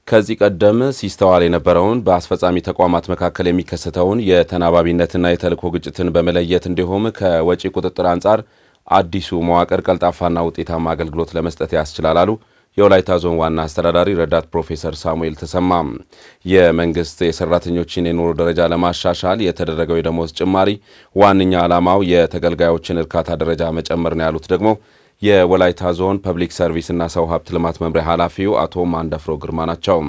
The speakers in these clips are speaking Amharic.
ከዚህ ቀደም ሲስተዋል የነበረውን በአስፈጻሚ ተቋማት መካከል የሚከሰተውን የተናባቢነትና የተልዕኮ ግጭትን በመለየት እንዲሁም ከወጪ ቁጥጥር አንጻር አዲሱ መዋቅር ቀልጣፋና ውጤታማ አገልግሎት ለመስጠት ያስችላል አሉ የወላይታ ዞን ዋና አስተዳዳሪ ረዳት ፕሮፌሰር ሳሙኤል ተሰማ። የመንግስት የሰራተኞችን የኑሮ ደረጃ ለማሻሻል የተደረገው የደሞዝ ጭማሪ ዋነኛ ዓላማው የተገልጋዮችን እርካታ ደረጃ መጨመር ነው ያሉት ደግሞ የወላይታ ዞን ፐብሊክ ሰርቪስ እና ሰው ሀብት ልማት መምሪያ ኃላፊው አቶ ማንደፍሮ ግርማ ናቸው።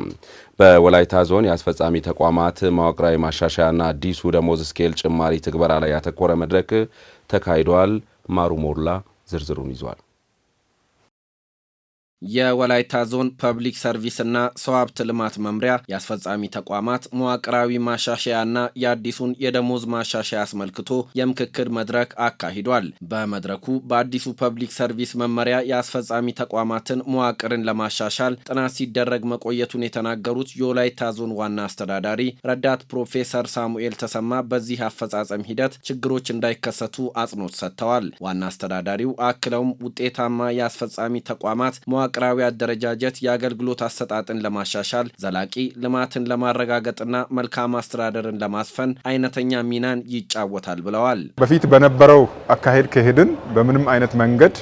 በወላይታ ዞን የአስፈጻሚ ተቋማት መዋቅራዊ ማሻሻያና አዲሱ ደሞዝ ስኬል ጭማሪ ትግበራ ላይ ያተኮረ መድረክ ተካሂዷል። ማሩ ሞላ ዝርዝሩን ይዟል። የወላይታ ዞን ፐብሊክ ሰርቪስ እና ሰው ሀብት ልማት መምሪያ የአስፈጻሚ ተቋማት መዋቅራዊ ማሻሻያና የአዲሱን የደሞዝ ማሻሻያ አስመልክቶ የምክክር መድረክ አካሂዷል። በመድረኩ በአዲሱ ፐብሊክ ሰርቪስ መመሪያ የአስፈጻሚ ተቋማትን መዋቅርን ለማሻሻል ጥናት ሲደረግ መቆየቱን የተናገሩት የወላይታ ዞን ዋና አስተዳዳሪ ረዳት ፕሮፌሰር ሳሙኤል ተሰማ በዚህ አፈጻጸም ሂደት ችግሮች እንዳይከሰቱ አጽንኦት ሰጥተዋል። ዋና አስተዳዳሪው አክለውም ውጤታማ የአስፈጻሚ ተቋማት መዋቅራዊ አደረጃጀት የአገልግሎት አሰጣጥን ለማሻሻል ዘላቂ ልማትን ለማረጋገጥና መልካም አስተዳደርን ለማስፈን አይነተኛ ሚናን ይጫወታል ብለዋል። በፊት በነበረው አካሄድ ከሄድን በምንም አይነት መንገድ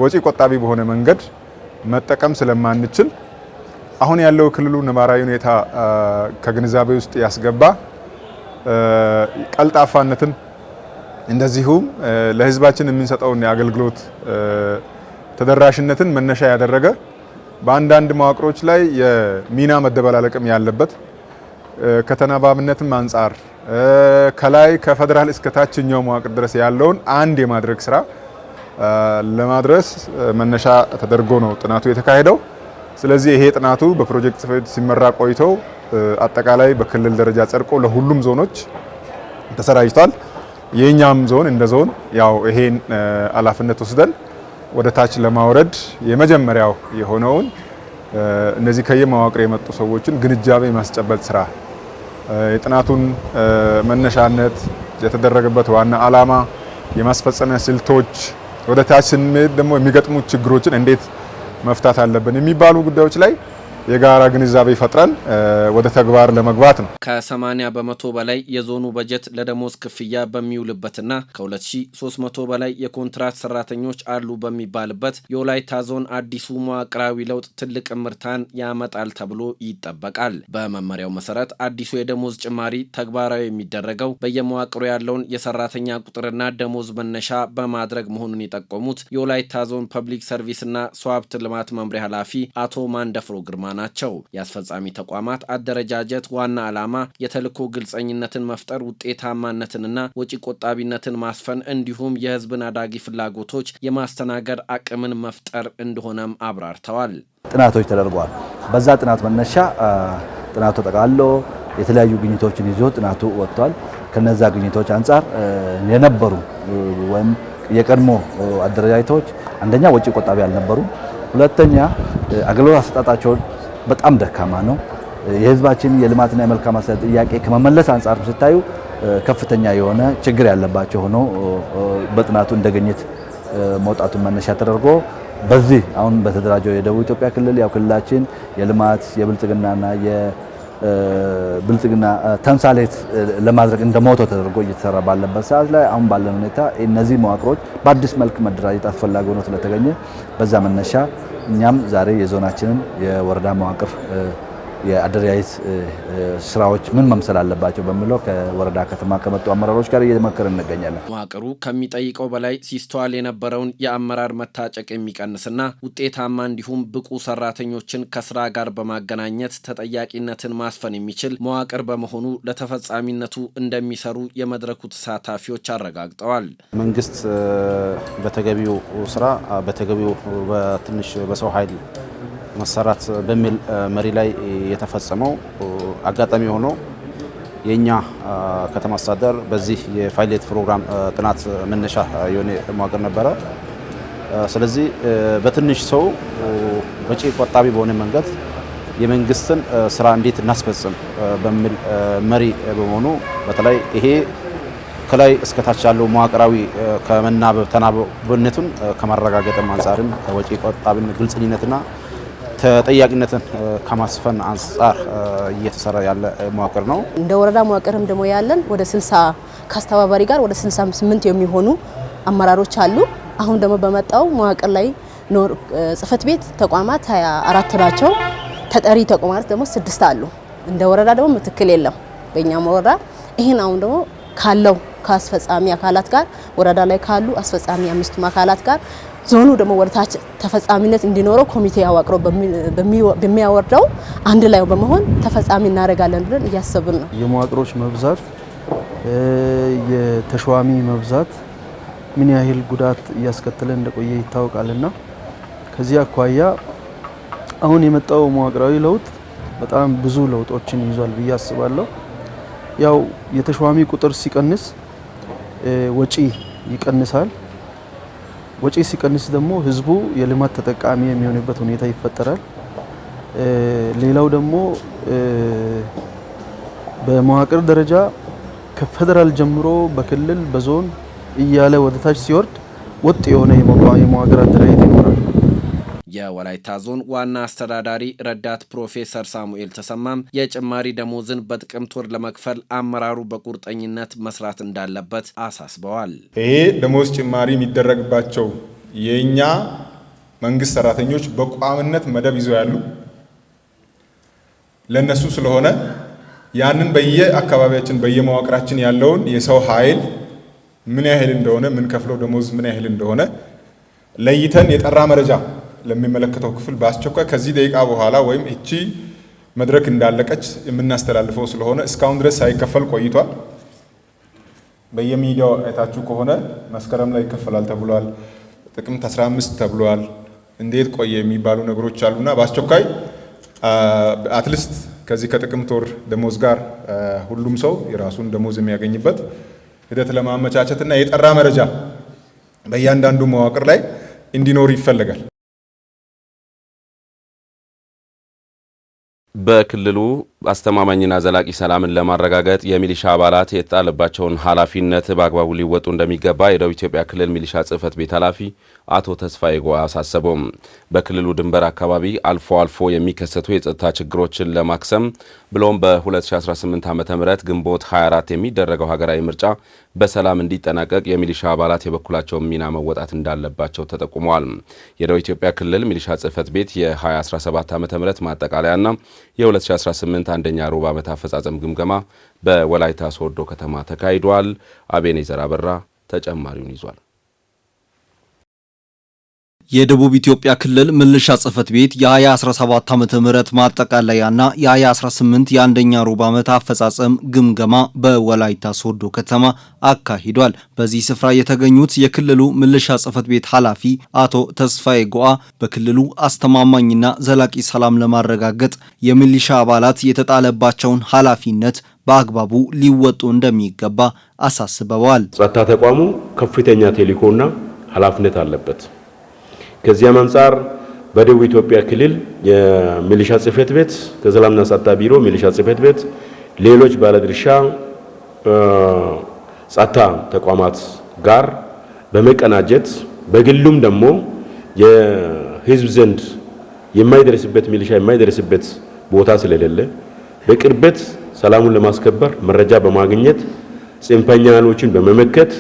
ወጪ ቆጣቢ በሆነ መንገድ መጠቀም ስለማንችል አሁን ያለው ክልሉ ነባራዊ ሁኔታ ከግንዛቤ ውስጥ ያስገባ ቀልጣፋነትን እንደዚሁም ለሕዝባችን የምንሰጠውን የአገልግሎት ተደራሽነትን መነሻ ያደረገ በአንዳንድ መዋቅሮች ላይ የሚና መደበላለቅም ያለበት ከተናባብነትም አንጻር ከላይ ከፌደራል እስከ ታችኛው መዋቅር ድረስ ያለውን አንድ የማድረግ ስራ ለማድረስ መነሻ ተደርጎ ነው ጥናቱ የተካሄደው። ስለዚህ ይሄ ጥናቱ በፕሮጀክት ጽሕፈት ቤት ሲመራ ቆይቶ አጠቃላይ በክልል ደረጃ ጸድቆ ለሁሉም ዞኖች ተሰራጭቷል። የኛም ዞን እንደ ዞን ያው ይሄን ኃላፊነት ወስደን ወደ ታች ለማውረድ የመጀመሪያው የሆነውን እነዚህ ከየመዋቅር የመጡ ሰዎችን ግንዛቤ ማስጨበጥ ስራ የጥናቱን መነሻነት የተደረገበት ዋና ዓላማ የማስፈጸሚያ ስልቶች ወደ ታች ስንሄድ ደግሞ የሚገጥሙ ችግሮችን እንዴት መፍታት አለብን የሚባሉ ጉዳዮች ላይ የጋራ ግንዛቤ ፈጥረን ወደ ተግባር ለመግባት ነው። ከ80 በመቶ በላይ የዞኑ በጀት ለደሞዝ ክፍያ በሚውልበትና ከ2300 በላይ የኮንትራት ሰራተኞች አሉ በሚባልበት የወላይታ ዞን አዲሱ መዋቅራዊ ለውጥ ትልቅ ምርታን ያመጣል ተብሎ ይጠበቃል። በመመሪያው መሰረት አዲሱ የደሞዝ ጭማሪ ተግባራዊ የሚደረገው በየመዋቅሩ ያለውን የሰራተኛ ቁጥርና ደሞዝ መነሻ በማድረግ መሆኑን የጠቆሙት የወላይታ ዞን ፐብሊክ ሰርቪስና ሰው ሀብት ልማት መምሪያ ኃላፊ አቶ ማንደፍሮ ግርማ ናቸው። የአስፈጻሚ ተቋማት አደረጃጀት ዋና ዓላማ የተልዕኮ ግልጸኝነትን መፍጠር፣ ውጤታማነትንና ወጪ ቆጣቢነትን ማስፈን እንዲሁም የሕዝብን አዳጊ ፍላጎቶች የማስተናገድ አቅምን መፍጠር እንደሆነም አብራርተዋል። ጥናቶች ተደርገዋል። በዛ ጥናት መነሻ ጥናቱ ተጠቃሎ የተለያዩ ግኝቶችን ይዞ ጥናቱ ወጥቷል። ከነዛ ግኝቶች አንጻር የነበሩ ወይም የቀድሞ አደረጃጀቶች አንደኛ ወጪ ቆጣቢ አልነበሩ፣ ሁለተኛ አገልግሎት አሰጣጣቸውን በጣም ደካማ ነው። የህዝባችን የልማትና የመልካም አስተዳደር ጥያቄ ከመመለስ አንጻር ስታዩ ከፍተኛ የሆነ ችግር ያለባቸው ሆኖ በጥናቱ እንደገኘት መውጣቱን መነሻ ተደርጎ በዚህ አሁን በተደራጀው የደቡብ ኢትዮጵያ ክልል ያው ክልላችን የልማት የብልጽግናና የብልጽግና ተምሳሌት ለማድረግ እንደሞቶ ተደርጎ እየተሰራ ባለበት ሰዓት ላይ አሁን ባለን ሁኔታ እነዚህ መዋቅሮች በአዲስ መልክ መደራጀት አስፈላጊ ሆኖ ስለተገኘ በዛ መነሻ እኛም ዛሬ የዞናችንን የወረዳ መዋቅር የአደረጃጀት ስራዎች ምን መምሰል አለባቸው በሚለው ከወረዳ ከተማ ከመጡ አመራሮች ጋር እየተመከርን እንገኛለን። መዋቅሩ ከሚጠይቀው በላይ ሲስተዋል የነበረውን የአመራር መታጨቅ የሚቀንስና ውጤታማ እንዲሁም ብቁ ሰራተኞችን ከስራ ጋር በማገናኘት ተጠያቂነትን ማስፈን የሚችል መዋቅር በመሆኑ ለተፈጻሚነቱ እንደሚሰሩ የመድረኩ ተሳታፊዎች አረጋግጠዋል። መንግስት በተገቢው ስራ በተገቢው በትንሽ በሰው ኃይል መሰራት በሚል መሪ ላይ የተፈጸመው አጋጣሚ ሆኖ የኛ ከተማ አስተዳደር በዚህ የፓይለት ፕሮግራም ጥናት መነሻ የሆነ መዋቅር ነበረ። ስለዚህ በትንሽ ሰው ወጪ ቆጣቢ በሆነ መንገድ የመንግስትን ስራ እንዴት እናስፈጽም በሚል መሪ በመሆኑ በተለይ ይሄ ከላይ እስከታች ያለው መዋቅራዊ ከመናበብ ተናበብነቱን ከማረጋገጥ አንጻርም ከወጪ ቆጣቢነት ግልጽኝነትና ተጠያቂነትን ከማስፈን አንጻር እየተሰራ ያለ መዋቅር ነው። እንደ ወረዳ መዋቅርም ደግሞ ያለን ወደ 60 ከአስተባባሪ ጋር ወደ 68 የሚሆኑ አመራሮች አሉ። አሁን ደግሞ በመጣው መዋቅር ላይ ጽህፈት ቤት ተቋማት 24 ናቸው። ተጠሪ ተቋማት ደግሞ 6 አሉ። እንደ ወረዳ ደግሞ ምትክል የለም በእኛ ወረዳ። ይሄን አሁን ደግሞ ካለው ከአስፈጻሚ አካላት ጋር ወረዳ ላይ ካሉ አስፈጻሚ 5 አካላት ጋር ዞኑ ደግሞ ወደታች ተፈጻሚነት እንዲኖረው ኮሚቴ ያዋቅሮ በሚያወርደው አንድ ላይ በመሆን ተፈጻሚ እናደርጋለን ብለን እያሰብን ነው። የመዋቅሮች መብዛት የተሿሚ መብዛት ምን ያህል ጉዳት እያስከተለ እንደቆየ ይታወቃልና ከዚህ አኳያ አሁን የመጣው መዋቅራዊ ለውጥ በጣም ብዙ ለውጦችን ይዟል ብዬ አስባለሁ። ያው የተሿሚ ቁጥር ሲቀንስ ወጪ ይቀንሳል። ወጪ ሲቀንስ ደግሞ ህዝቡ የልማት ተጠቃሚ የሚሆንበት ሁኔታ ይፈጠራል። ሌላው ደግሞ በመዋቅር ደረጃ ከፌደራል ጀምሮ በክልል በዞን እያለ ወደታች ሲወርድ ወጥ የሆነ የመዋቅር አደረጃጀት ይኖራል። የወላይታ ዞን ዋና አስተዳዳሪ ረዳት ፕሮፌሰር ሳሙኤል ተሰማም የጭማሪ ደሞዝን በጥቅምት ወር ለመክፈል አመራሩ በቁርጠኝነት መስራት እንዳለበት አሳስበዋል። ይሄ ደሞዝ ጭማሪ የሚደረግባቸው የኛ መንግስት ሰራተኞች በቋምነት መደብ ይዘው ያሉ ለነሱ ስለሆነ ያንን በየአካባቢያችን በየመዋቅራችን ያለውን የሰው ኃይል ምን ያህል እንደሆነ ምን ከፍለው ደሞዝ ምን ያህል እንደሆነ ለይተን የጠራ መረጃ ለሚመለከተው ክፍል በአስቸኳይ ከዚህ ደቂቃ በኋላ ወይም እቺ መድረክ እንዳለቀች የምናስተላልፈው ስለሆነ እስካሁን ድረስ ሳይከፈል ቆይቷል። በየሚዲያው አይታችሁ ከሆነ መስከረም ላይ ይከፈላል ተብሏል፣ ጥቅምት 15 ተብሏል። እንዴት ቆየ የሚባሉ ነገሮች አሉና በአስቸኳይ አትሊስት ከዚህ ከጥቅምት ወር ደሞዝ ጋር ሁሉም ሰው የራሱን ደሞዝ የሚያገኝበት ሂደት ለማመቻቸትና የጠራ መረጃ በእያንዳንዱ መዋቅር ላይ እንዲኖር ይፈልጋል። በክልሉ አስተማማኝና ዘላቂ ሰላምን ለማረጋገጥ የሚሊሻ አባላት የተጣለባቸውን ኃላፊነት በአግባቡ ሊወጡ እንደሚገባ የደቡብ ኢትዮጵያ ክልል ሚሊሻ ጽሕፈት ቤት ኃላፊ አቶ ተስፋዬ ጎ አሳሰቡም። በክልሉ ድንበር አካባቢ አልፎ አልፎ የሚከሰቱ የጸጥታ ችግሮችን ለማክሰም ብሎም በ2018 ዓ.ም ግንቦት 24 የሚደረገው ሀገራዊ ምርጫ በሰላም እንዲጠናቀቅ የሚሊሻ አባላት የበኩላቸውን ሚና መወጣት እንዳለባቸው ተጠቁመዋል። የደቡብ ኢትዮጵያ ክልል ሚሊሻ ጽሕፈት ቤት የ2017 ዓ.ም ማጠቃለያና የ2018 አንደኛ ሩብ ዓመት አፈጻጸም ግምገማ በወላይታ ሶዶ ከተማ ተካሂዷል። አቤኔዘር አበራ ተጨማሪውን ይዟል። የደቡብ ኢትዮጵያ ክልል ሚሊሻ ጽሕፈት ቤት የ2017 ዓመተ ምህረት ማጠቃለያና የ2018 የአንደኛ ሩብ ዓመት አፈጻጸም ግምገማ በወላይታ ሶዶ ከተማ አካሂዷል። በዚህ ስፍራ የተገኙት የክልሉ ሚሊሻ ጽሕፈት ቤት ኃላፊ አቶ ተስፋዬ ጎአ በክልሉ አስተማማኝና ዘላቂ ሰላም ለማረጋገጥ የሚሊሻ አባላት የተጣለባቸውን ኃላፊነት በአግባቡ ሊወጡ እንደሚገባ አሳስበዋል። ጸጥታ ተቋሙ ከፍተኛ ተልዕኮና ኃላፊነት አለበት። ከዚያም አንጻር በደቡብ ኢትዮጵያ ክልል የሚሊሻ ጽሕፈት ቤት ከሰላምና ጸጥታ ቢሮ ሚሊሻ ጽሕፈት ቤት ሌሎች ባለድርሻ ጸጥታ ተቋማት ጋር በመቀናጀት በግሉም ደግሞ የህዝብ ዘንድ የማይደርስበት ሚሊሻ የማይደርስበት ቦታ ስለሌለ በቅርበት ሰላሙን ለማስከበር መረጃ በማግኘት ጽንፈኛ ኃይሎችን በመመከት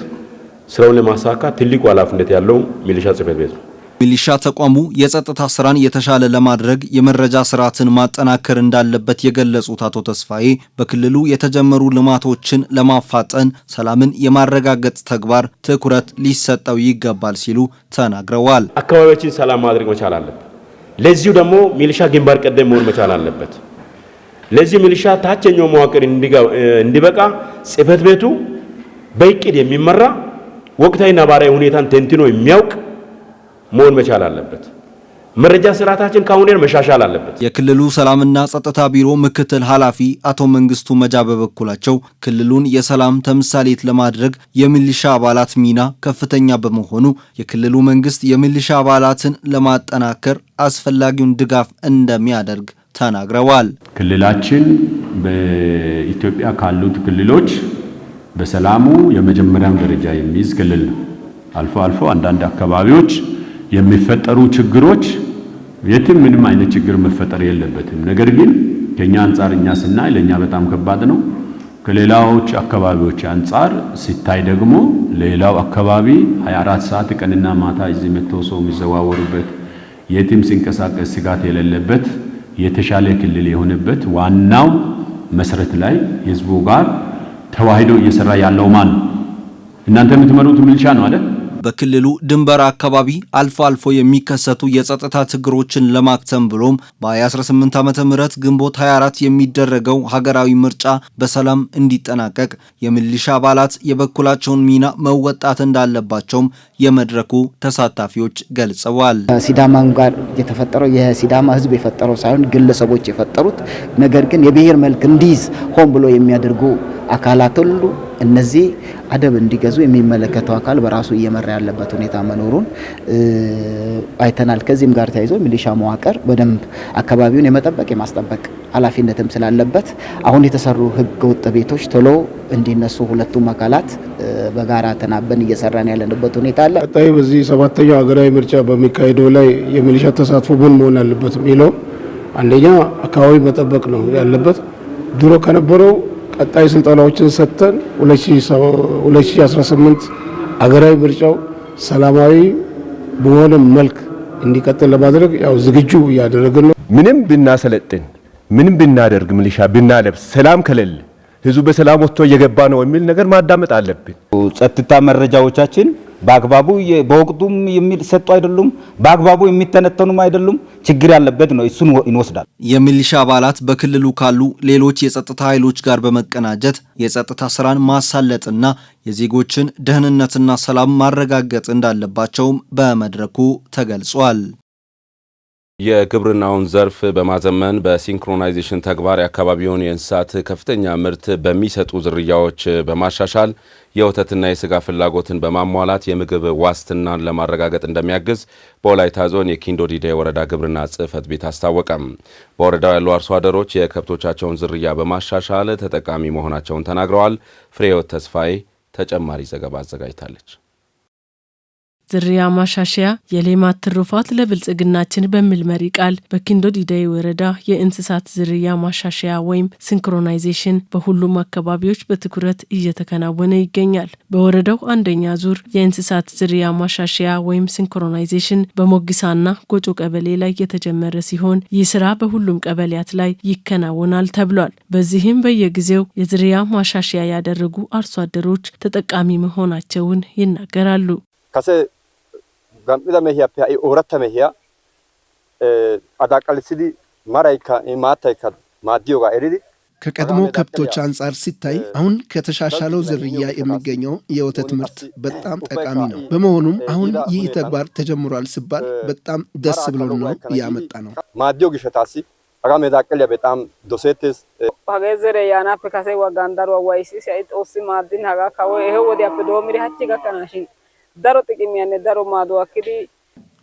ስራውን ለማሳካት ትልቁ ኃላፊነት ያለው ሚሊሻ ጽሕፈት ቤት ነው። ሚሊሻ ተቋሙ የጸጥታ ስራን የተሻለ ለማድረግ የመረጃ ስርዓትን ማጠናከር እንዳለበት የገለጹት አቶ ተስፋዬ በክልሉ የተጀመሩ ልማቶችን ለማፋጠን ሰላምን የማረጋገጥ ተግባር ትኩረት ሊሰጠው ይገባል ሲሉ ተናግረዋል። አካባቢያችን ሰላም ማድረግ መቻል አለበት። ለዚሁ ደግሞ ሚሊሻ ግንባር ቀደም መሆን መቻል አለበት። ለዚህ ሚሊሻ ታችኛው መዋቅር እንዲበቃ ጽሕፈት ቤቱ በእቅድ የሚመራ ወቅታዊ ነባራዊ ሁኔታን ተንትኖ የሚያውቅ መሆን መቻል አለበት። መረጃ ስርዓታችን ካሁን መሻሻል አለበት። የክልሉ ሰላምና ጸጥታ ቢሮ ምክትል ኃላፊ አቶ መንግስቱ መጃ በበኩላቸው ክልሉን የሰላም ተምሳሌት ለማድረግ የሚሊሻ አባላት ሚና ከፍተኛ በመሆኑ የክልሉ መንግስት የሚሊሻ አባላትን ለማጠናከር አስፈላጊውን ድጋፍ እንደሚያደርግ ተናግረዋል። ክልላችን በኢትዮጵያ ካሉት ክልሎች በሰላሙ የመጀመሪያውን ደረጃ የሚይዝ ክልል ነው። አልፎ አልፎ አንዳንድ አካባቢዎች የሚፈጠሩ ችግሮች የትም ምንም አይነት ችግር መፈጠር የለበትም። ነገር ግን ከኛ አንፃር እኛ ስናይ ለኛ በጣም ከባድ ነው። ከሌላዎች አካባቢዎች አንፃር ሲታይ ደግሞ ሌላው አካባቢ 24 ሰዓት ቀንና ማታ እዚህ መጥቶ ሰው የሚዘዋወሩበት የትም ሲንቀሳቀስ ስጋት የሌለበት የተሻለ ክልል የሆነበት ዋናው መሰረት ላይ ህዝቡ ጋር ተዋህዶ እየሰራ ያለው ማን እናንተ የምትመሩት ሚሊሻ ነው አይደል? በክልሉ ድንበር አካባቢ አልፎ አልፎ የሚከሰቱ የጸጥታ ችግሮችን ለማክተም ብሎም በ2018 ዓመተ ምህረት ግንቦት 24 የሚደረገው ሀገራዊ ምርጫ በሰላም እንዲጠናቀቅ የሚሊሻ አባላት የበኩላቸውን ሚና መወጣት እንዳለባቸውም የመድረኩ ተሳታፊዎች ገልጸዋል። ሲዳማን ጋር የተፈጠረው የሲዳማ ህዝብ የፈጠረው ሳይሆን ግለሰቦች የፈጠሩት ነገር ግን የብሔር መልክ እንዲይዝ ሆን ብሎ የሚያደርጉ አካላት ሁሉ እነዚህ አደብ እንዲገዙ የሚመለከተው አካል በራሱ እየመራ ያለበት ሁኔታ መኖሩን አይተናል። ከዚህም ጋር ተያይዞ ሚሊሻ መዋቅር በደንብ አካባቢውን የመጠበቅ የማስጠበቅ ኃላፊነትም ስላለበት አሁን የተሰሩ ህገ ወጥ ቤቶች ቶሎ እንዲነሱ ሁለቱም አካላት በጋራ ተናበን እየሰራን ያለንበት ሁኔታ አለ። ቀጣይ በዚህ 7ኛው ሀገራዊ ምርጫ በሚካሄደው ላይ የሚሊሻ ተሳትፎ ምን መሆን አለበት የሚለው አንደኛ አካባቢ መጠበቅ ነው ያለበት። ድሮ ከነበረው ቀጣይ ስልጠናዎችን ሰጥተን 2018 ሀገራዊ ምርጫው ሰላማዊ በሆነ መልክ እንዲቀጥል ለማድረግ ያው ዝግጁ እያደረግን ነው። ምንም ብናሰለጥን ምንም ብናደርግ ሚሊሻ ብናለብስ ሰላም ከሌለ ህዝቡ በሰላም ወጥቶ እየገባ ነው የሚል ነገር ማዳመጥ አለብን። ጸጥታ መረጃዎቻችን በአግባቡ በወቅቱም የሚሰጡ አይደሉም፣ በአግባቡ የሚተነተኑም አይደሉም። ችግር ያለበት ነው፣ እሱን እንወስዳል። የሚሊሻ አባላት በክልሉ ካሉ ሌሎች የጸጥታ ኃይሎች ጋር በመቀናጀት የጸጥታ ስራን ማሳለጥና የዜጎችን ደህንነትና ሰላም ማረጋገጥ እንዳለባቸውም በመድረኩ ተገልጿል። የግብርናውን ዘርፍ በማዘመን በሲንክሮናይዜሽን ተግባር የአካባቢውን የእንስሳት ከፍተኛ ምርት በሚሰጡ ዝርያዎች በማሻሻል የወተትና የስጋ ፍላጎትን በማሟላት የምግብ ዋስትናን ለማረጋገጥ እንደሚያግዝ በወላይታ ዞን የኪንዶ ዲዳይ ወረዳ ግብርና ጽሕፈት ቤት አስታወቀም። በወረዳው ያሉ አርሶ አደሮች የከብቶቻቸውን ዝርያ በማሻሻል ተጠቃሚ መሆናቸውን ተናግረዋል። ፍሬህይወት ተስፋዬ ተጨማሪ ዘገባ አዘጋጅታለች። ዝርያ ማሻሻያ የሌማት ትሩፋት ለብልጽግናችን በሚል መሪ ቃል በኪንዶ ዲዳይ ወረዳ የእንስሳት ዝርያ ማሻሻያ ወይም ሲንክሮናይዜሽን በሁሉም አካባቢዎች በትኩረት እየተከናወነ ይገኛል። በወረዳው አንደኛ ዙር የእንስሳት ዝርያ ማሻሻያ ወይም ሲንክሮናይዜሽን በሞጊሳና ጎጮ ቀበሌ ላይ የተጀመረ ሲሆን ይህ ስራ በሁሉም ቀበሌያት ላይ ይከናወናል ተብሏል። በዚህም በየጊዜው የዝርያ ማሻሻያ ያደረጉ አርሶ አደሮች ተጠቃሚ መሆናቸውን ይናገራሉ። gam'ida mehiyappe ha'i ooratta mehiya adaqalisidi maraykka maataykka maaddiyoga eridi ከቀድሞ ከብቶች አንጻር ሲታይ አሁን ከተሻሻለው ዝርያ የሚገኘው የወተት ምርት በጣም ጠቃሚ ነው። በመሆኑም አሁን ይህ ተግባር ተጀምሯል ሲባል በጣም ደስ ብሎን ነው ያመጣ ነው። ማዲዮ ግሸታሲ አጋ መዳቀል በጣም ዶሴትስ ሀገ ዝርያናፕ ከሰ ወጋንዳር ወዋይሲ ሳይጥ ኦሲ ማዲን ሀጋ ካወ ይሄ ወዲያፕ ዶሚሪ ሀቺ ጋከናሺ ዳሮ ጥቅም ያነ ዳሮ ማዶ አክዲ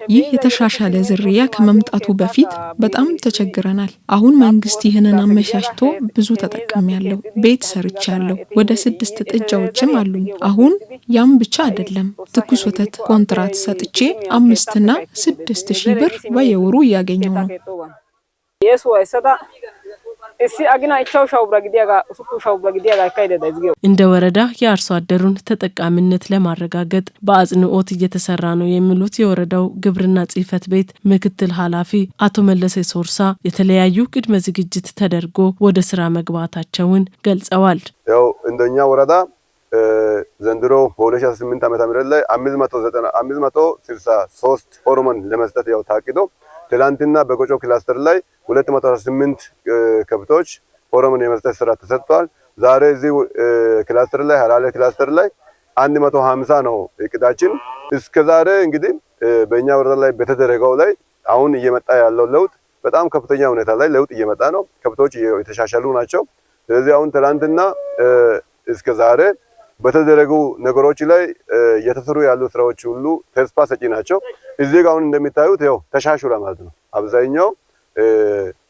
ይህ የተሻሻለ ዝርያ ከመምጣቱ በፊት በጣም ተቸግረናል። አሁን መንግስት ይህንን አመቻችቶ ብዙ ተጠቅሜያለሁ። ቤት ሰርቻለሁ። ወደ 6 ጥጃዎችም አሉኝ። አሁን ያም ብቻ አይደለም፣ ትኩስ ወተት ኮንትራት ሰጥቼ 5 እና 6 ሺህ ብር በየወሩ እያገኘው ነው። እንደ ወረዳ የአርሶ አደሩን ተጠቃሚነት ለማረጋገጥ በአጽንኦት እየተሰራ ነው የሚሉት የወረዳው ግብርና ጽሕፈት ቤት ምክትል ኃላፊ አቶ መለሰ ሶርሳ የተለያዩ ቅድመ ዝግጅት ተደርጎ ወደ ስራ መግባታቸውን ገልጸዋል። ያው እንደኛ ወረዳ ዘንድሮ በ2018 ዓመተ ምህረት ላይ 563 ሆርሞን ለመስጠት ያው ታቅዶ ትላንትና በጎጮ ክላስተር ላይ 218 ከብቶች ሆርሞን የመስጠት ስራ ተሰጥቷል። ዛሬ እዚህ ክላስተር ላይ ሀላለ ክላስተር ላይ 150 ነው እቅዳችን። እስከ ዛሬ እንግዲህ በእኛ ወረዳ ላይ በተደረገው ላይ አሁን እየመጣ ያለው ለውጥ በጣም ከፍተኛ ሁኔታ ላይ ለውጥ እየመጣ ነው። ከብቶች የተሻሻሉ ናቸው። ስለዚህ አሁን ትላንትና እስከ ዛሬ በተደረጉ ነገሮች ላይ እየተሰሩ ያሉ ስራዎች ሁሉ ተስፋ ሰጪ ናቸው። እዚህ ጋር አሁን እንደሚታዩት ያው ተሻሽሏል ማለት ነው። አብዛኛው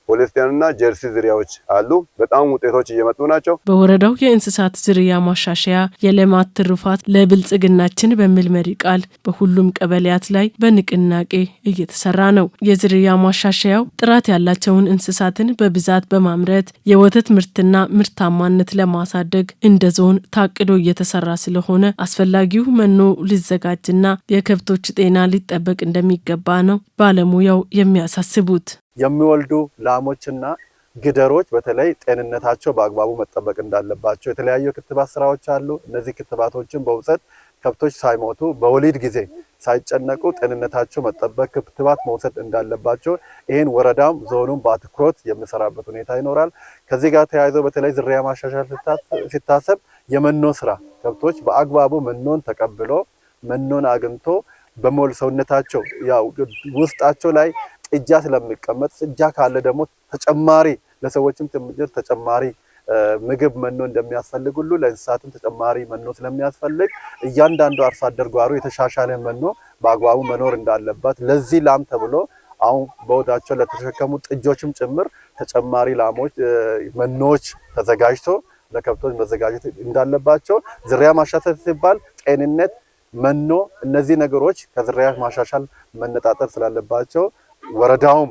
ሆልስቲያንና ጀርሲ ዝርያዎች አሉ። በጣም ውጤቶች እየመጡ ናቸው። በወረዳው የእንስሳት ዝርያ ማሻሻያ የሌማት ትሩፋት ለብልጽግናችን በሚል መሪ ቃል በሁሉም ቀበሌያት ላይ በንቅናቄ እየተሰራ ነው። የዝርያ ማሻሻያው ጥራት ያላቸውን እንስሳትን በብዛት በማምረት የወተት ምርትና ምርታማነት ለማሳደግ እንደ ዞን ታቅዶ እየተሰራ ስለሆነ አስፈላጊው መኖ ሊዘጋጅና የከብቶች ጤና ሊጠበቅ እንደሚገባ ነው ባለሙያው የሚያሳስቡት። የሚወልዱ ላሞችና ግደሮች በተለይ ጤንነታቸው በአግባቡ መጠበቅ እንዳለባቸው የተለያዩ ክትባት ስራዎች አሉ። እነዚህ ክትባቶችን በውሰት ከብቶች ሳይሞቱ በወሊድ ጊዜ ሳይጨነቁ ጤንነታቸው መጠበቅ ክትባት መውሰድ እንዳለባቸው ይሄን ወረዳም ዞኑም በአትኩሮት የሚሰራበት ሁኔታ ይኖራል። ከዚህ ጋር ተያይዞ በተለይ ዝርያ ማሻሻል ሲታሰብ የመኖ ስራ ከብቶች በአግባቡ መኖን ተቀብሎ መኖን አግኝቶ በሞል ሰውነታቸው ያው ውስጣቸው ላይ ጥጃ ስለሚቀመጥ ጥጃ ካለ ደግሞ ተጨማሪ ለሰዎችም ተጨማሪ ምግብ መኖ እንደሚያስፈልግ ሁሉ ለእንስሳትም ተጨማሪ መኖ ስለሚያስፈልግ እያንዳንዱ አርሶ አደር ጓሮ የተሻሻለ መኖ በአግባቡ መኖር እንዳለበት ለዚህ ላም ተብሎ አሁን በወዳቸው ለተሸከሙ ጥጆችም ጭምር ተጨማሪ ላሞች መኖች ተዘጋጅቶ ለከብቶች መዘጋጀት እንዳለባቸው ዝርያ ማሻሻል ሲባል ጤንነት መኖ እነዚህ ነገሮች ከዝርያ ማሻሻል መነጣጠር ስላለባቸው ወረዳውም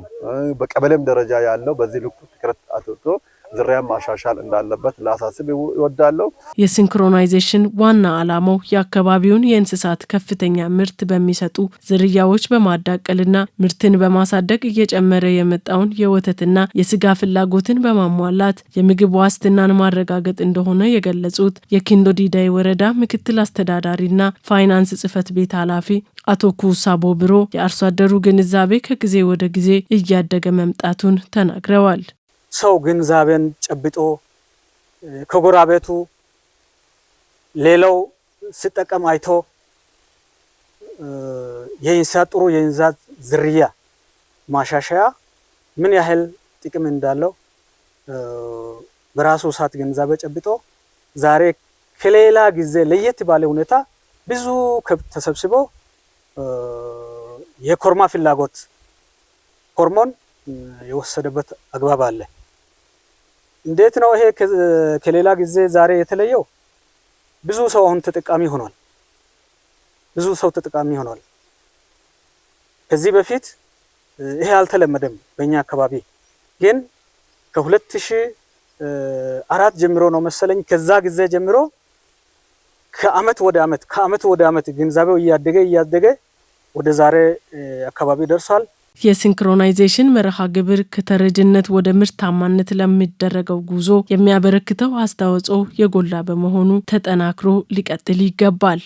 በቀበሌም ደረጃ ያለው በዚህ ልኩ ትኩረት አድርጎ ዝርያ ማሻሻል እንዳለበት ላሳስብ ይወዳለው። የሲንክሮናይዜሽን ዋና ዓላማው የአካባቢውን የእንስሳት ከፍተኛ ምርት በሚሰጡ ዝርያዎች በማዳቀልና ምርትን በማሳደግ እየጨመረ የመጣውን የወተትና የስጋ ፍላጎትን በማሟላት የምግብ ዋስትናን ማረጋገጥ እንደሆነ የገለጹት የኪንዶ ዲዳይ ወረዳ ምክትል አስተዳዳሪና ፋይናንስ ጽሕፈት ቤት ኃላፊ አቶ ኩሳ ቦብሮ የአርሶ አደሩ ግንዛቤ ከጊዜ ወደ ጊዜ እያደገ መምጣቱን ተናግረዋል። ሰው ግንዛቤን ጨብጦ ከጎራቤቱ ሌላው ሲጠቀም አይቶ የእንስሳት ጥሩ የእንስሳት ዝርያ ማሻሻያ ምን ያህል ጥቅም እንዳለው በራሱ ሰዓት ግንዛቤ ጨብጦ ዛሬ ከሌላ ጊዜ ለየት ባለ ሁኔታ ብዙ ከብት ተሰብስቦ የኮርማ ፍላጎት ሆርሞን የወሰደበት አግባብ አለ። እንዴት ነው ይሄ ከሌላ ጊዜ ዛሬ የተለየው? ብዙ ሰው አሁን ተጠቃሚ ሆኗል። ከዚህ በፊት ይሄ አልተለመደም በእኛ አካባቢ። ግን ከ2004 ጀምሮ ነው መሰለኝ ከዛ ጊዜ ጀምሮ ከአመት ወደ አመት ግንዛቤው እያደገ ወደ ዛሬ አካባቢ ደርሷል። የሲንክሮናይዜሽን መርሃ ግብር ከተረጅነት ወደ ምርታማነት ለሚደረገው ጉዞ የሚያበረክተው አስተዋጽኦ የጎላ በመሆኑ ተጠናክሮ ሊቀጥል ይገባል።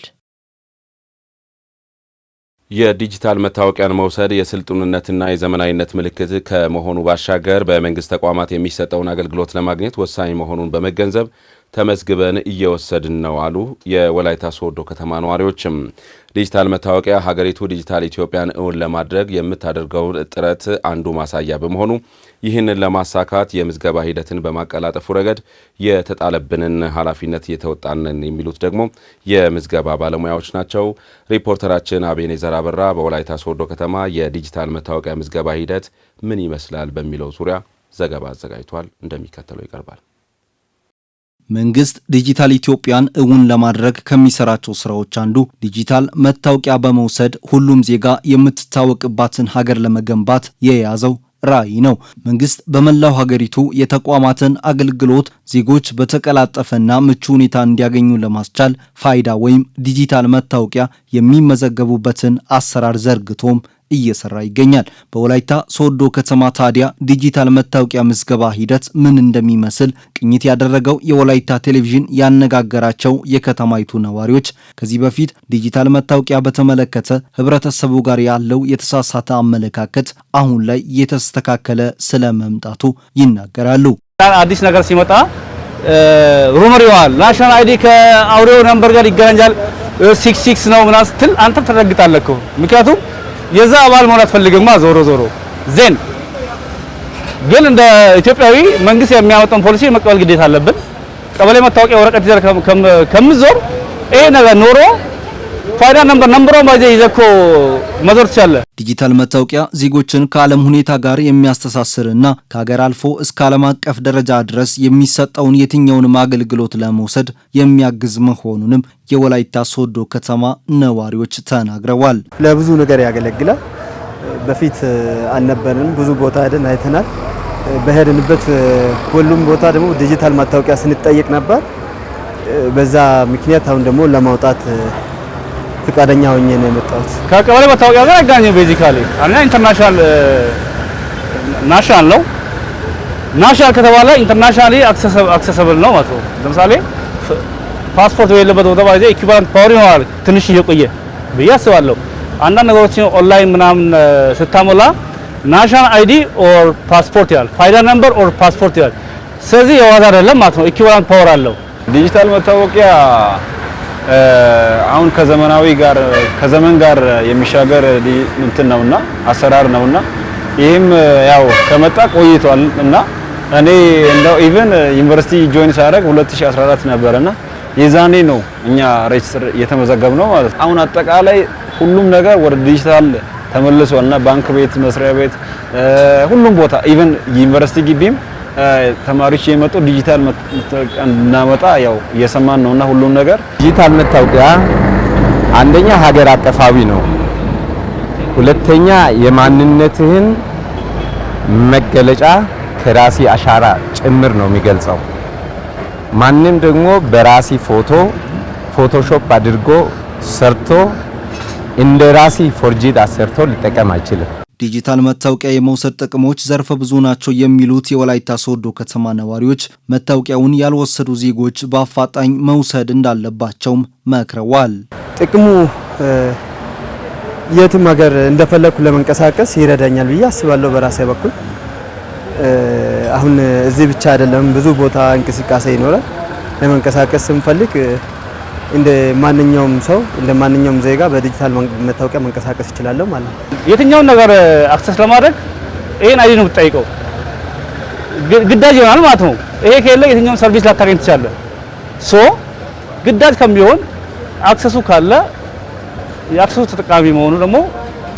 የዲጂታል መታወቂያን መውሰድ የስልጡንነትና የዘመናዊነት ምልክት ከመሆኑ ባሻገር በመንግስት ተቋማት የሚሰጠውን አገልግሎት ለማግኘት ወሳኝ መሆኑን በመገንዘብ ተመዝግበን እየወሰድን ነው አሉ የወላይታ ሶዶ ከተማ ነዋሪዎችም። ዲጂታል መታወቂያ ሀገሪቱ ዲጂታል ኢትዮጵያን እውን ለማድረግ የምታደርገውን ጥረት አንዱ ማሳያ በመሆኑ ይህንን ለማሳካት የምዝገባ ሂደትን በማቀላጠፉ ረገድ የተጣለብንን ኃላፊነት እየተወጣንን የሚሉት ደግሞ የምዝገባ ባለሙያዎች ናቸው። ሪፖርተራችን አቤኔዘር አበራ በወላይታ ሶዶ ከተማ የዲጂታል መታወቂያ ምዝገባ ሂደት ምን ይመስላል በሚለው ዙሪያ ዘገባ አዘጋጅቷል። እንደሚከተለው ይቀርባል። መንግስት ዲጂታል ኢትዮጵያን እውን ለማድረግ ከሚሰራቸው ስራዎች አንዱ ዲጂታል መታወቂያ በመውሰድ ሁሉም ዜጋ የምትታወቅባትን ሀገር ለመገንባት የያዘው ራዕይ ነው። መንግስት በመላው ሀገሪቱ የተቋማትን አገልግሎት ዜጎች በተቀላጠፈና ምቹ ሁኔታ እንዲያገኙ ለማስቻል ፋይዳ ወይም ዲጂታል መታወቂያ የሚመዘገቡበትን አሰራር ዘርግቶም እየሰራ ይገኛል። በወላይታ ሶዶ ከተማ ታዲያ ዲጂታል መታወቂያ ምዝገባ ሂደት ምን እንደሚመስል ቅኝት ያደረገው የወላይታ ቴሌቪዥን ያነጋገራቸው የከተማይቱ ነዋሪዎች ከዚህ በፊት ዲጂታል መታወቂያ በተመለከተ ህብረተሰቡ ጋር ያለው የተሳሳተ አመለካከት አሁን ላይ የተስተካከለ ስለመምጣቱ ይናገራሉ። አዲስ ነገር ሲመጣ ሩመር ይዋል ናሽናል አይዲ ከአውሬው ነምበር ጋር ይገናኛል 66 ነው ምናምን ስትል አንተ ተረግጣለህ። ምክንያቱም የዛ አባል መሆን አትፈልግማ። ዞሮ ዜን ግን እንደ ኢትዮጵያዊ መንግስት የሚያመጣውን ፖሊሲ መቀበል ግዴታ አለብን። ቀበሌ መታወቂያ ወረቀት ይዘህ ከምዞር ይሄ ነገር ኖሮ ፋይዳ ነምበሮን ባይዘ ይዘኮ መዞር ትችላለህ። ዲጂታል መታወቂያ ዜጎችን ከዓለም ሁኔታ ጋር የሚያስተሳስርና ከሀገር አልፎ እስከ ዓለም አቀፍ ደረጃ ድረስ የሚሰጠውን የትኛውንም አገልግሎት ለመውሰድ የሚያግዝ መሆኑንም የወላይታ ሶዶ ከተማ ነዋሪዎች ተናግረዋል። ለብዙ ነገር ያገለግላል። በፊት አልነበረንም፣ ብዙ ቦታ ሄደን አይተናል። በሄድንበት ሁሉም ቦታ ደግሞ ዲጂታል መታወቂያ ስንጠየቅ ነበር። በዛ ምክንያት አሁን ደግሞ ለማውጣት ፍቃደኛ ሆኜ ነው የመጣሁት። ከቀበሌ መታወቂያ ጋር ያጋኘው ቤዚካሊ አና ኢንተርናሽናል ናሽናል ነው። ናሽናል ከተባለ ኢንተርናሽናሊ አክሰሰብል ነው ማለት ነው። ለምሳሌ ፓስፖርት የሌለበት ቦታ ባይዘ ኢኩቫለንት ፓወር ይኖራል ትንሽ እየቆየ ብዬ አስባለሁ። አንዳንድ ነገሮችን ኦንላይን ምናምን ስታሞላ ናሽናል አይዲ ኦር ፓስፖርት ይላል፣ ፋይዳ ነምበር ኦር ፓስፖርት ይላል። ስለዚህ የዋዛ አይደለም ማለት ነው። ኢኩቫለንት ፓወር አለው። ዲጂታል መታወቂያ አሁን ከዘመን ጋር የሚሻገር እንትን ነውና አሰራር ነውና ይህም ያው ከመጣ ቆይቷል እና እኔ እንደው ኢቭን ዩኒቨርሲቲ ጆይን ሳደርግ 2014 ነበርና የዛኔ ነው እኛ ሬጅስተር የተመዘገብነው ማለት። አሁን አጠቃላይ ሁሉም ነገር ወደ ዲጂታል ተመልሷልና ባንክ ቤት፣ መስሪያ ቤት፣ ሁሉም ቦታ ኢቭን ዩኒቨርሲቲ ግቢም ተማሪዎች የመጡ ዲጂታል መታወቂያ እናመጣ ያው እየሰማን ነውና ሁሉም ነገር ዲጂታል መታወቂያ አንደኛ ሀገር አቀፋዊ ነው። ሁለተኛ የማንነትህን መገለጫ ከራሲ አሻራ ጭምር ነው የሚገልጸው። ማንም ደግሞ በራሲ ፎቶሾፕ አድርጎ ሰርቶ እንደ ራሲ ፎርጂድ አሰርቶ ሊጠቀም አይችልም። ዲጂታል መታወቂያ የመውሰድ ጥቅሞች ዘርፈ ብዙ ናቸው የሚሉት የወላይታ ሶዶ ከተማ ነዋሪዎች መታወቂያውን ያልወሰዱ ዜጎች በአፋጣኝ መውሰድ እንዳለባቸውም መክረዋል። ጥቅሙ የትም ሀገር እንደፈለኩ ለመንቀሳቀስ ይረዳኛል ብዬ አስባለሁ። በራሴ በኩል አሁን እዚህ ብቻ አይደለም፣ ብዙ ቦታ እንቅስቃሴ ይኖራል። ለመንቀሳቀስ ስንፈልግ እንደ ማንኛውም ሰው እንደ ማንኛውም ዜጋ በዲጂታል መታወቂያ መንቀሳቀስ ይችላል ማለት ነው። የትኛውን ነገር አክሰስ ለማድረግ ይሄን አይዲ ነው የምትጠይቀው፣ ግዳጅ ይሆናል ማለት ነው። ይሄ ከሌለ የትኛውን ሰርቪስ ላታገኝ ትችላለህ። ግዳጅ ከሚሆን አክሰሱ ካለ የአክሰሱ ተጠቃሚ መሆኑ ደግሞ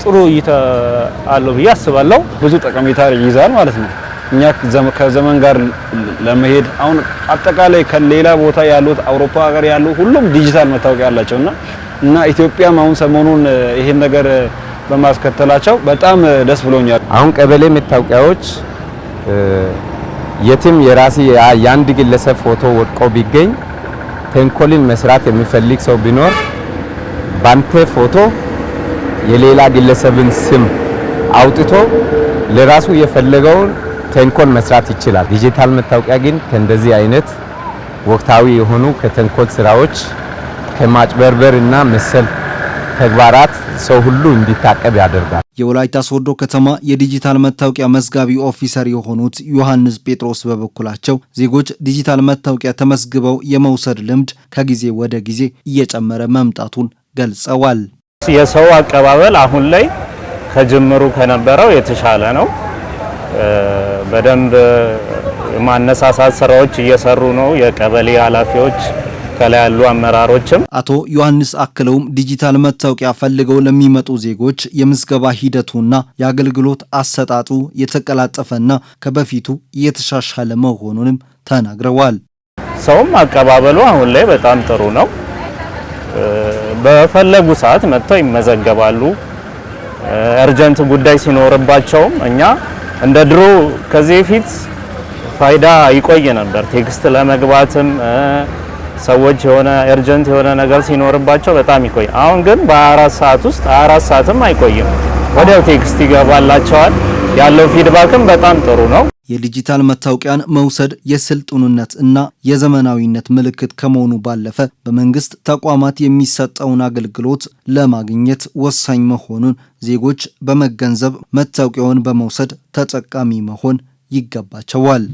ጥሩ እይታ አለው ብዬ አስባለሁ። ብዙ ጠቀሜታ ይይዛል ማለት ነው። እኛ ከዘመን ጋር ለመሄድ አሁን አጠቃላይ ከሌላ ቦታ ያሉት አውሮፓ ሀገር ያሉ ሁሉም ዲጂታል መታወቂያ አላቸውና እና ኢትዮጵያም አሁን ሰሞኑን ይሄን ነገር በማስከተላቸው በጣም ደስ ብሎኛል። አሁን ቀበሌ መታወቂያዎች የትም የራሲ የአንድ ግለሰብ ፎቶ ወድቆ ቢገኝ ተንኮልን መስራት የሚፈልግ ሰው ቢኖር ባንተ ፎቶ የሌላ ግለሰብን ስም አውጥቶ ለራሱ የፈለገውን ተንኮል መስራት ይችላል። ዲጂታል መታወቂያ ግን ከእንደዚህ አይነት ወቅታዊ የሆኑ ከተንኮል ስራዎች ከማጭበርበር እና መሰል ተግባራት ሰው ሁሉ እንዲታቀብ ያደርጋል። የወላይታ ሶዶ ከተማ የዲጂታል መታወቂያ መዝጋቢ ኦፊሰር የሆኑት ዮሐንስ ጴጥሮስ በበኩላቸው ዜጎች ዲጂታል መታወቂያ ተመዝግበው የመውሰድ ልምድ ከጊዜ ወደ ጊዜ እየጨመረ መምጣቱን ገልጸዋል። የሰው አቀባበል አሁን ላይ ከጅምሩ ከነበረው የተሻለ ነው። በደንብ ማነሳሳት ስራዎች እየሰሩ ነው የቀበሌ ኃላፊዎች ከላይ ያሉ አመራሮችም። አቶ ዮሐንስ አክለውም ዲጂታል መታወቂያ ፈልገው ለሚመጡ ዜጎች የምዝገባ ሂደቱና የአገልግሎት አሰጣጡ የተቀላጠፈና ከበፊቱ የተሻሻለ መሆኑንም ተናግረዋል። ሰውም አቀባበሉ አሁን ላይ በጣም ጥሩ ነው። በፈለጉ ሰዓት መጥተው ይመዘገባሉ። እርጀንት ጉዳይ ሲኖርባቸውም እኛ እንደ ድሮ ከዚህ በፊት ፋይዳ ይቆይ ነበር ቴክስት ለመግባትም ሰዎች የሆነ እርጀንት የሆነ ነገር ሲኖርባቸው በጣም ይቆይ። አሁን ግን በ24 ሰዓት ውስጥ 24 ሰዓትም አይቆይም፣ ወዲያው ቴክስት ይገባላቸዋል። ያለው ፊድባክም በጣም ጥሩ ነው። የዲጂታል መታወቂያን መውሰድ የስልጡንነት እና የዘመናዊነት ምልክት ከመሆኑ ባለፈ በመንግስት ተቋማት የሚሰጠውን አገልግሎት ለማግኘት ወሳኝ መሆኑን ዜጎች በመገንዘብ መታወቂያውን በመውሰድ ተጠቃሚ መሆን ይገባቸዋል።